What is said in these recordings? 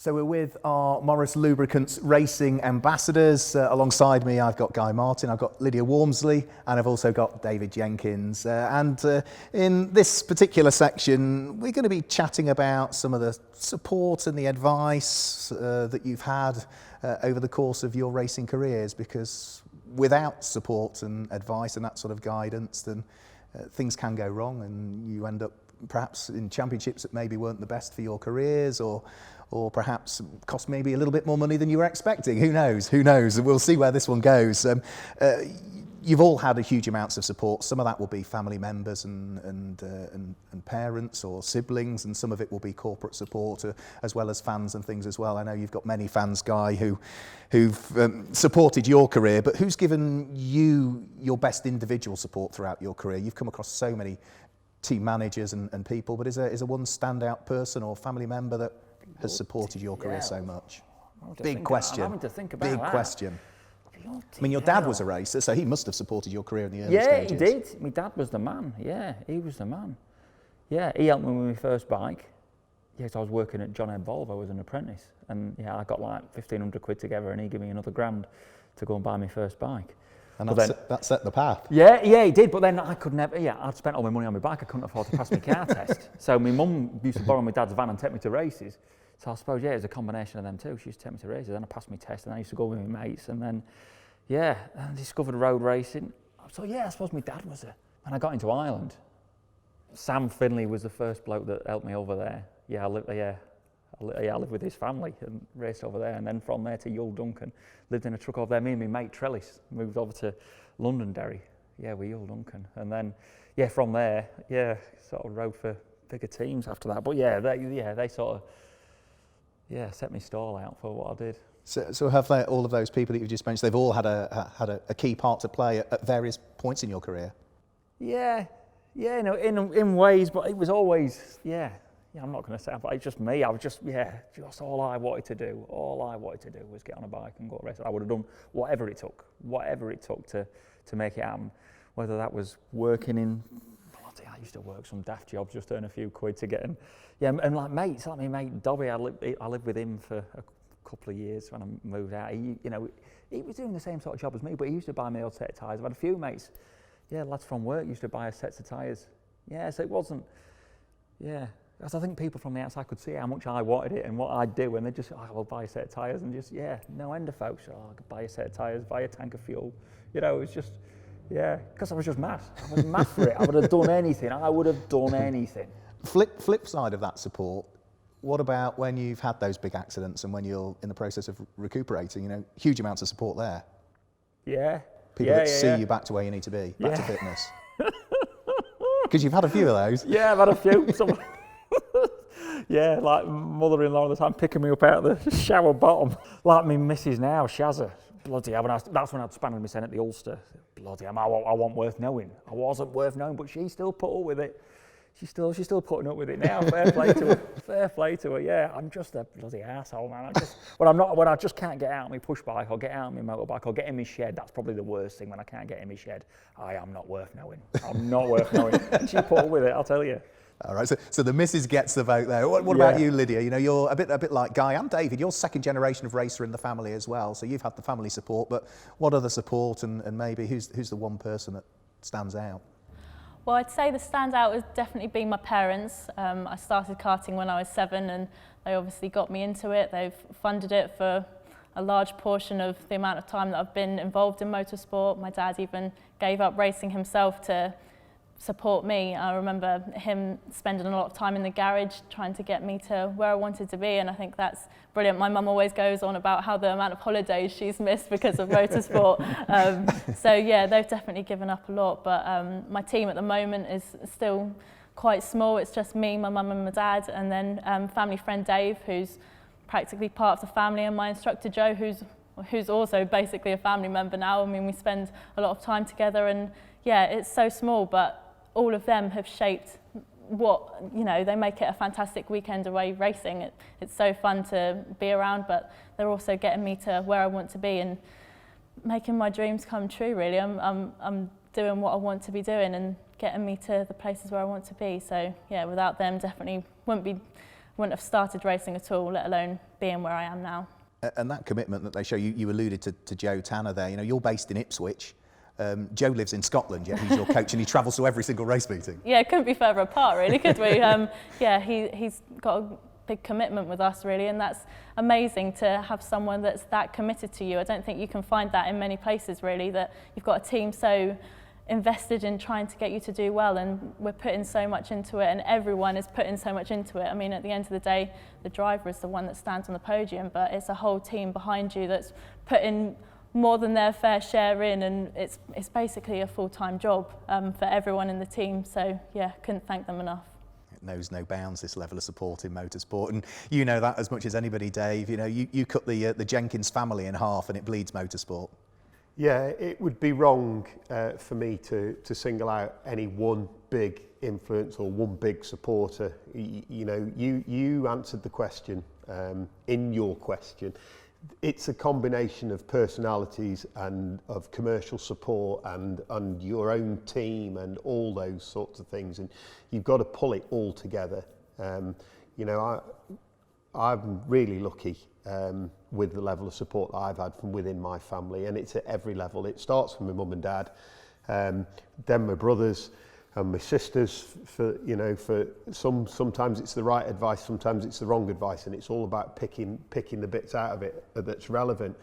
So we're with our Morris Lubricants racing ambassadors. Alongside me, I've got Guy Martin, I've got Lydia Walmsley, and I've also got David Jenkins. In this particular section, we're going to be chatting about some of the support and the advice that you've had over the course of your racing careers, because without support and advice and that sort of guidance, then things can go wrong and you end up perhaps in championships that maybe weren't the best for your careers, or perhaps cost maybe a little bit more money than you were expecting. Who knows? Who knows? We'll see where this one goes. You've all had a huge amounts of support. Some of that will be family members and parents or siblings, and some of it will be corporate support as well as fans and things as well. I know you've got many fans, Guy, who've supported your career, but who's given you your best individual support throughout your career? You've come across so many team managers and people, but is there one standout person or family member that has supported your career so much? Big question. I'm having to think about Big that. question. I mean, your dad was a racer, so he must have supported your career in the early stages. Yeah, he did. My dad was the man. Yeah, he was the man. Yeah, he helped me with my first bike. Yeah, so I was working at John Ed Volvo as an apprentice, and yeah, I got like 1,500 quid together, and he gave me another grand to go and buy my first bike. And that set the path. Yeah, he did, but then I could never, I'd spent all my money on my bike, I couldn't afford to pass my car test. So my mum used to borrow my dad's van and take me to races. So I suppose, it was a combination of them too. She used to take me to races, then I passed my test, and then I used to go with my mates, and then, I discovered road racing. So I suppose my dad was when I got into Ireland, Sam Finley was the first bloke that helped me over there. I lived with his family and raced over there, and then from there to Yull Duncan, lived in a truck over there. Me and my mate Trellis moved over to Londonderry, with Yull Duncan, and then from there, sort of rode for bigger teams after that. But they sort of set me stall out for what I did. So have all of those people that you've just mentioned, they've all had a key part to play at various points in your career? In ways, but it was always I'm not going to say, but it's just me. I was just all I wanted to do. All I wanted to do was get on a bike and go race. I would have done whatever it took to make it happen. Whether that was working in, I used to work some daft jobs, just earn a few quid to get in. And like mates, like my mate Dobby, I lived with him for a couple of years when I moved out. He was doing the same sort of job as me, but he used to buy me old set of tyres. I've had a few mates, lads from work used to buy us sets of tyres. So it wasn't, because I think people from the outside could see how much I wanted it and what I'd do, and they just, I will buy a set of tyres, and just, no end of folks, I could buy a set of tyres, buy a tank of fuel. It was just, because I was just mad. I was mad for it. I would have done anything. Flip side of that support, what about when you've had those big accidents and when you're in the process of recuperating, huge amounts of support there? People that see you back to where you need to be, back to fitness. Because you've had a few of those. I've had a few. Like mother-in-law all the time picking me up out of the shower bottom. Like me missus now, Shazza. Bloody hell, that's when I'd spanned my son at the Ulster. Bloody hell, I wasn't worth knowing. I wasn't worth knowing, but she still put up with it. She's still putting up with it now. Fair play to her. I'm just a bloody arsehole, man. When I just can't get out on my push bike or get out on my motorbike or get in my shed, that's probably the worst thing when I can't get in my shed. I am not worth knowing. I'm not worth knowing. And she put up with it, I'll tell you. All right, so the missus gets the vote there. What about you, Lydia? You're a bit like Guy and David. You're second generation of racer in the family as well, so you've had the family support, but what other support and maybe who's the one person that stands out? Well, I'd say the standout has definitely been my parents. I started karting when I was 7, and they obviously got me into it. They've funded it for a large portion of the amount of time that I've been involved in motorsport. My dad even gave up racing himself to support me. I remember him spending a lot of time in the garage trying to get me to where I wanted to be, and I think that's brilliant. My mum always goes on about how the amount of holidays she's missed because of motorsport. They've definitely given up a lot, but my team at the moment is still quite small. It's just me, my mum and my dad, and then family friend Dave, who's practically part of the family, and my instructor Joe, who's also basically a family member now. I mean, we spend a lot of time together, and it's so small, but all of them have shaped they make it a fantastic weekend away racing. It's so fun to be around, but they're also getting me to where I want to be and making my dreams come true, really. I'm doing what I want to be doing and getting me to the places where I want to be. So without them, definitely wouldn't be wouldn't have started racing at all, let alone being where I am now. And that commitment that they show, you alluded to Joe Tanner there. You know, you're based in Ipswich. Joe lives in Scotland, yet he's your coach and he travels to every single race meeting. Yeah, it couldn't be further apart, really, could we? Yeah, he's got a big commitment with us, really, and that's amazing to have someone that's that committed to you. I don't think you can find that in many places, really, that you've got a team so invested in trying to get you to do well, and we're putting so much into it, and everyone is putting so much into it. I mean, at the end of the day, the driver is the one that stands on the podium, but it's a whole team behind you that's putting more than their fair share in, and it's basically a full-time job for everyone in the team. So yeah, couldn't thank them enough. It knows no bounds, this level of support in motorsport, and you know that as much as anybody, Dave. You know, you cut the Jenkins family in half and it bleeds motorsport. Yeah, it would be wrong for me to single out any one big influence or one big supporter. You know, you answered the question in your question. It's a combination of personalities and of commercial support and your own team and all those sorts of things, and you've got to pull it all together. You know, I'm really lucky with the level of support that I've had from within my family, and it's at every level. It starts from my mum and dad, then my brothers and my sisters. For sometimes it's the right advice, sometimes it's the wrong advice, and it's all about picking the bits out of it that's relevant.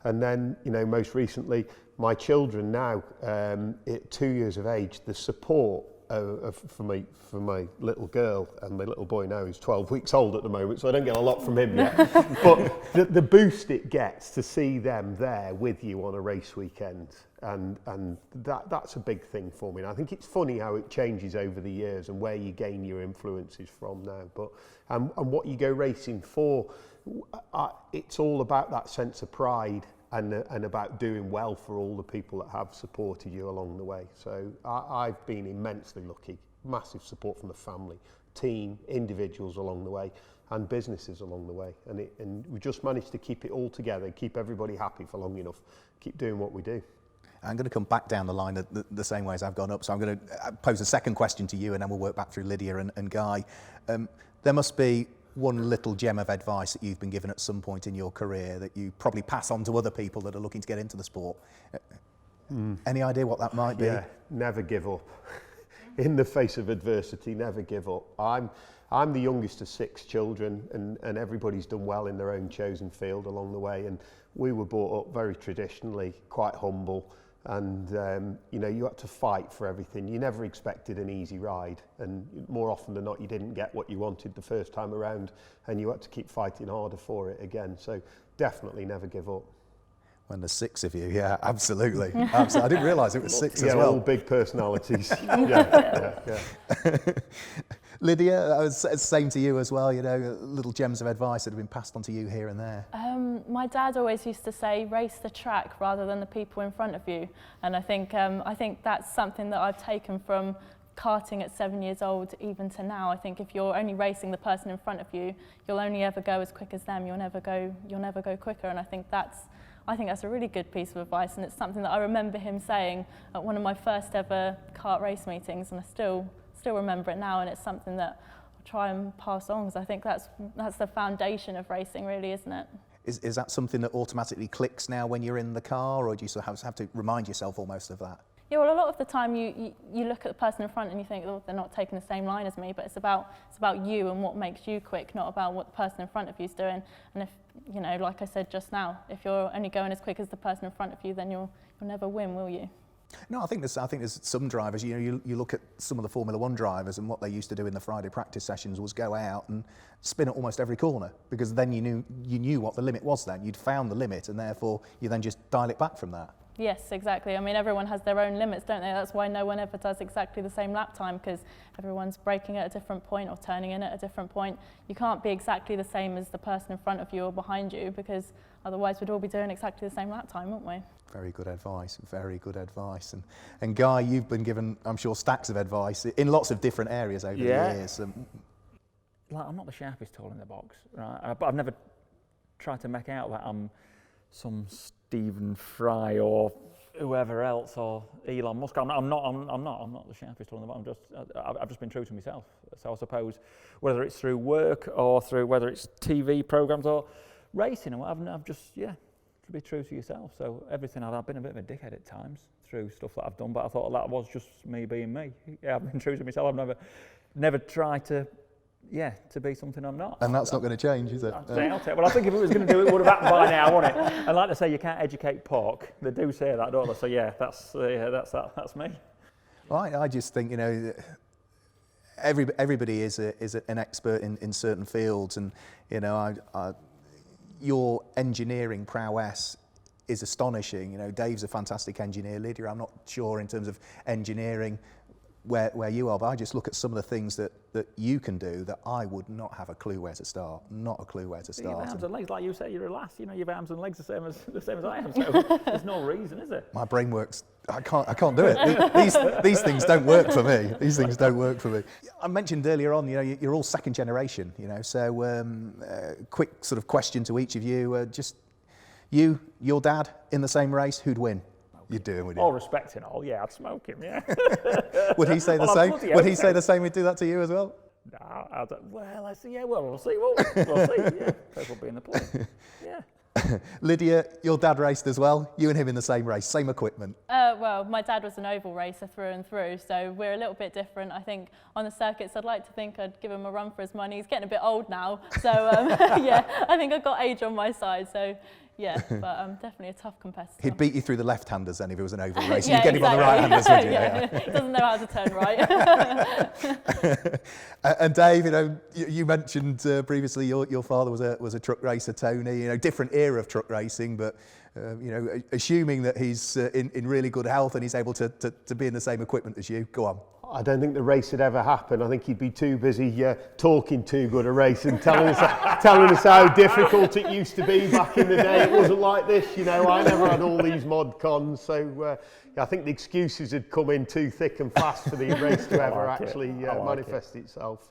And then, you know, most recently, my children now, at 2 years of age, the support for my little girl, and my little boy now is 12 weeks old at the moment, so I don't get a lot from him yet. But the boost it gets to see them there with you on a race weekend, and that's a big thing for me. And I think it's funny how it changes over the years and where you gain your influences from now. But and what you go racing for, it's all about that sense of pride and about doing well for all the people that have supported you along the way. So I've been immensely lucky, massive support from the family, team, individuals along the way, and businesses along the way. And we just managed to keep it all together, keep everybody happy for long enough, keep doing what we do. I'm going to come back down the line the same way as I've gone up, so I'm going to pose a second question to you, and then we'll work back through Lydia and Guy. There must be one little gem of advice that you've been given at some point in your career that you probably pass on to other people that are looking to get into the sport. Any idea what that might be? Yeah, never give up. In the face of adversity, never give up. I'm the youngest of 6 children, and everybody's done well in their own chosen field along the way, and we were brought up very traditionally, quite humble, and you know, you had to fight for everything. You never expected an easy ride, and more often than not you didn't get what you wanted the first time around, and you had to keep fighting harder for it again. So definitely never give up. When there's 6 of you, yeah, absolutely. I didn't realise it was 6 as well. Yeah, all big personalities. yeah. Lydia, same to you as well, you know, little gems of advice that have been passed on to you here and there. My dad always used to say, race the track rather than the people in front of you. And I think that's something that I've taken from karting at 7 years old even to now. I think if you're only racing the person in front of you, you'll only ever go as quick as them. You'll never go quicker. And I think that's a really good piece of advice, and it's something that I remember him saying at one of my first ever kart race meetings, and I still remember it now, and it's something that I'll try and pass on, because I think that's the foundation of racing, really, isn't it? Is that something that automatically clicks now when you're in the car, or do you sort of have to remind yourself almost of that? Yeah, well, a lot of the time you look at the person in front and you think, oh, they're not taking the same line as me, but it's about you and what makes you quick, not about what the person in front of you is doing. And if, you know, like I said just now, if you're only going as quick as the person in front of you, then you'll never win, will you? No, I think there's some drivers, you know, you look at some of the Formula One drivers, and what they used to do in the Friday practice sessions was go out and spin at almost every corner, because then you knew what the limit was then. You'd found the limit, and therefore you then just dial it back from that. Yes, exactly. I mean, everyone has their own limits, don't they? That's why no one ever does exactly the same lap time, because everyone's braking at a different point or turning in at a different point. You can't be exactly the same as the person in front of you or behind you, because otherwise we'd all be doing exactly the same lap time, wouldn't we? Very good advice, very good advice. And Guy, you've been given, I'm sure, stacks of advice in lots of different areas over the years. Like, I'm not the sharpest tool in the box, right? But I've never tried to make out that I'm some Stephen Fry or whoever else or Elon Musk. I'm not the sharpest on the bottom. I've just been true to myself. So I suppose whether it's through work or through whether it's TV programs or racing, I've just to be true to yourself. So everything I've been a bit of a dickhead at times through stuff that I've done, but I thought that was just me being me. Yeah, I've been true to myself. I've never tried to be something I'm not. And that's not going to change, is it? Well, I think if it was going to do it, it would have happened by now, wouldn't it? And like they say, you can't educate pork. They do say that, don't they? So yeah, that's me. Well, I just think, everybody is an expert in certain fields, and your engineering prowess is astonishing. Dave's a fantastic engineer. Lydia, I'm not sure in terms of engineering where you are, but I just look at some of the things that you can do that I would not have a clue where to start. Not a clue where to start. Your arms and legs, like you say, you're a lass. Your arms and legs the same as I am. So there's no reason, is there? My brain works. I can't do it. These things don't work for me. These things don't work for me. I mentioned earlier on, you're all second generation. So quick sort of question to each of you. Just your dad in the same race, who'd win? You'd do him, would you? All respect and all, I'd smoke him, Would he say the same? Would he say the same? He'd do that to you as well? No, we'll see. We'll see. We'll see. Yeah, people will be in the play. Yeah. Lydia, your dad raced as well. You and him in the same race, same equipment. Well, my dad was an oval racer through and through, so we're a little bit different. I think on the circuits, I'd like to think I'd give him a run for his money. He's getting a bit old now, so I think I've got age on my side. So. Yeah, but definitely a tough competitor. He'd beat you through the left-handers then if it was an oval race. Yeah, You'd get him on the right-handers, would you? Yeah. He doesn't know how to turn right. And Dave, you mentioned previously your father was a truck racer, Tony. Different era of truck racing, but assuming that he's in really good health and he's able to be in the same equipment as you. Go on. I don't think the race would ever happen. I think he'd be too busy talking too good a race and telling us how difficult it used to be back in the day. It wasn't like this, I never had all these mod cons. So I think the excuses had come in too thick and fast for the race to ever actually manifest itself.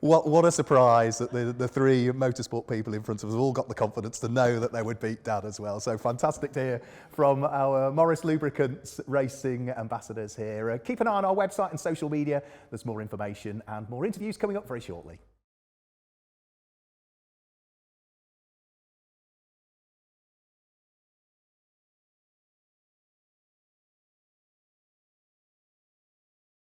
What a surprise that the three motorsport people in front of us have all got the confidence to know that they would beat Dad as well. So fantastic to hear from our Morris Lubricants racing ambassadors here. Keep an eye on our website and social media. There's more information and more interviews coming up very shortly.